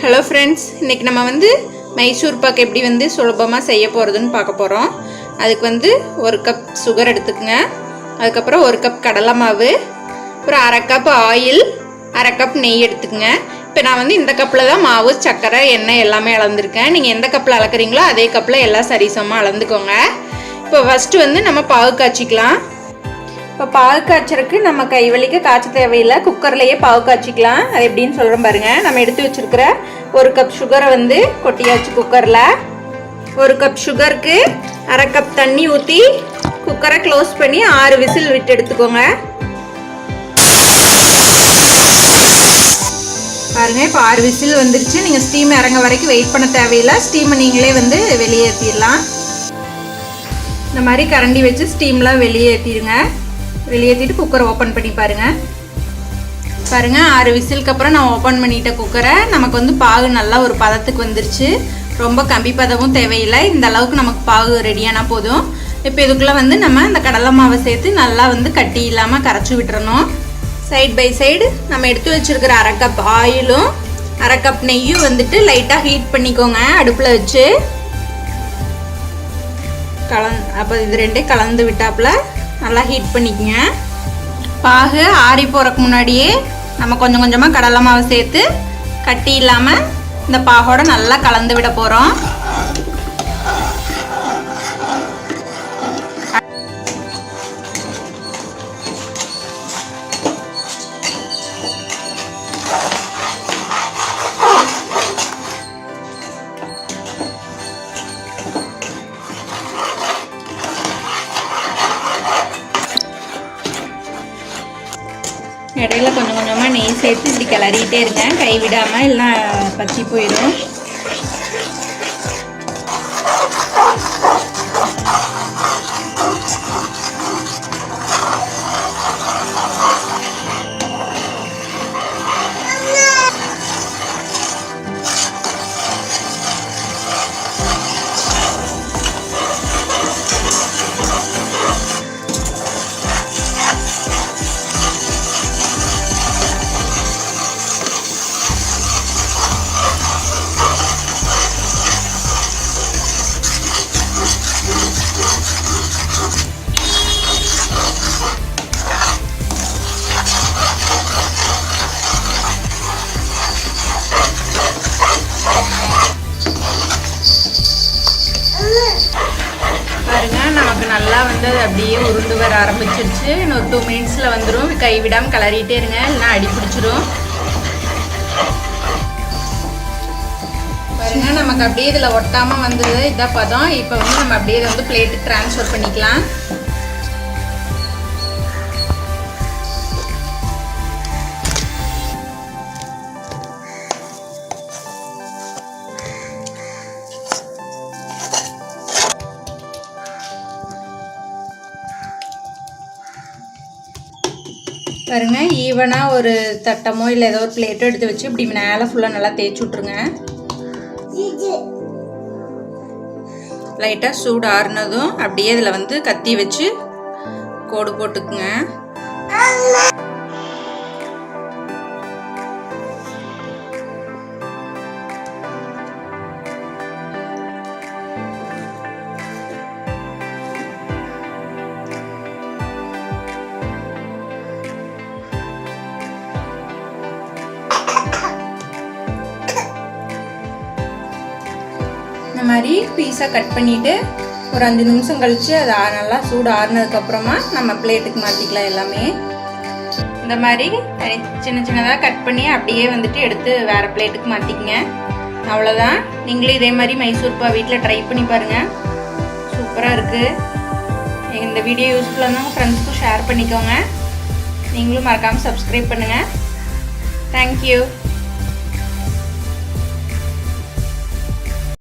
Hello friends, இன்றைக்கி நம்ம மைசூர் பாக் எப்படி சுலபமாக செய்ய போகிறதுன்னு பார்க்க போகிறோம். அதுக்கு 1 கப் சுகர் எடுத்துக்கங்க. அதுக்கப்புறம் 1 கப் கடலை மாவு, அப்புறம் 1/2 கப் ஆயில், 1/2 கப் நெய் எடுத்துக்கங்க. இப்போ நான் இந்த கப்பில் தான் மாவு, சர்க்கரை, எண்ணெய் எல்லாமே அளந்துருக்கேன். நீங்கள் எந்த கப்பில் அளக்குறீங்களோ அதே கப்பில் எல்லாம் சரிசமாக அளந்துக்கோங்க. இப்போ ஃபஸ்ட்டு நம்ம பாகு காய்ச்சிக்கலாம். இப்போ பாகு காய்ச்சறதுக்கு நம்ம கை வலிக்க காய்ச்ச தேவையில்லை, குக்கர்லேயே பாகு காய்ச்சிக்கலாம். அது எப்படின்னு சொல்கிறேன் பாருங்கள். நம்ம எடுத்து வச்சுருக்கிற 1 கப் சுகரை கொட்டியாச்சு குக்கரில். 1 கப் சுகருக்கு 1/2 கப் தண்ணி ஊற்றி குக்கரை க்ளோஸ் பண்ணி 6 விசில் விட்டு எடுத்துக்கோங்க. பாருங்கள், இப்போ 6 விசில் வந்துருச்சு. நீங்கள் ஸ்டீம் இறங்க வரைக்கும் வெயிட் பண்ண தேவையில்லை. ஸ்டீமை நீங்களே வெளியேற்றிடலாம். இந்த மாதிரி கரண்டி வச்சு ஸ்டீம்லாம் வெளியேற்றிடுங்க. வெளியேற்றிட்டு குக்கரை ஓப்பன் பண்ணி பாருங்கள். 6 விசிலுக்கு அப்புறம் நான் ஓப்பன் பண்ணிட்டேன் குக்கரை. நமக்கு பாகு நல்லா ஒரு பதத்துக்கு வந்துருச்சு. ரொம்ப கம்பி பதமும் தேவையில்லை. இந்த அளவுக்கு நமக்கு பாகு ரெடியானா போதும். இப்போ இதுக்குள்ளே நம்ம இந்த கடலை மாவை சேர்த்து நல்லா கட்டி இல்லாமல் கரைச்சி விட்டுறணும். சைட் பை சைடு நம்ம எடுத்து வச்சுருக்கிற 1/2 கப் ஆயிலும் 1/2 கப் நெய்யும் லைட்டாக ஹீட் பண்ணிக்கோங்க அடுப்பில் வச்சு. அப்போ இது ரெண்டே கலந்து விட்டாப்புல நல்லா ஹீட் பண்ணிக்கங்க. பாகு ஆறி போகிறக்கு முன்னாடியே நம்ம கொஞ்சம் கொஞ்சமாக கடலை மாவை சேர்த்து கட்டி இல்லாமல் இந்த பாகோட நல்லா கலந்து விட போகிறோம். இடையில கொஞ்சம் கொஞ்சமாக நெய் சேர்த்து இப்படி கிளறிட்டே இருக்கேன், கை விடாமல், இல்லைனா பற்றி போயிடும். பாருங்க, நமக்கு நல்லா அது அப்படியே உருண்டு வர ஆரம்பிச்சிருச்சு. இன்னொரு 2 மினிட்ஸில் வந்துடும். கை விடாமல் கிளறிட்டே இருங்க, இல்லைன்னா அடி பிடிச்சிரும். பாருங்க, நமக்கு அப்படியே இதில் ஒட்டாமல் வந்தது. இதான் பதம். இப்போ நம்ம அப்படியே பிளேட்டுக்கு ட்ரான்ஸ்ஃபர் பண்ணிக்கலாம். பாருங்க, ஈவனாக ஒரு தட்டமோ இல்லை ஏதோ ஒரு பிளேட்டோ எடுத்து வச்சு இப்படி மேலே ஃபுல்லாக நல்லா தேய்ச்சி விட்ருங்க. லைட்டாக சூடு ஆறுனதும் அப்படியே இதில் கத்தி வச்சு கோடு போட்டுக்குங்க. இந்த மாதிரி பீஸாக கட் பண்ணிவிட்டு ஒரு 5 நிமிஷம் கழித்து அது நல்லா சூடு ஆறுனதுக்கப்புறமா நம்ம பிளேட்டுக்கு மாற்றிக்கலாம். எல்லாமே இந்த மாதிரி சின்ன சின்னதாக கட் பண்ணி அப்படியே எடுத்து வேறு பிளேட்டுக்கு மாற்றிக்கங்க. அவ்வளோதான். நீங்களும் இதே மாதிரி மைசூர்பா வீட்டில் ட்ரை பண்ணி பாருங்கள். சூப்பராக இருக்குது. இந்த வீடியோ யூஸ்ஃபுல்லாக இருந்தால் உங்கள் ஃப்ரெண்ட்ஸ்க்கும் ஷேர் பண்ணிக்கோங்க. நீங்களும் மறக்காமல் சப்ஸ்கிரைப் பண்ணுங்கள். தேங்க்யூ.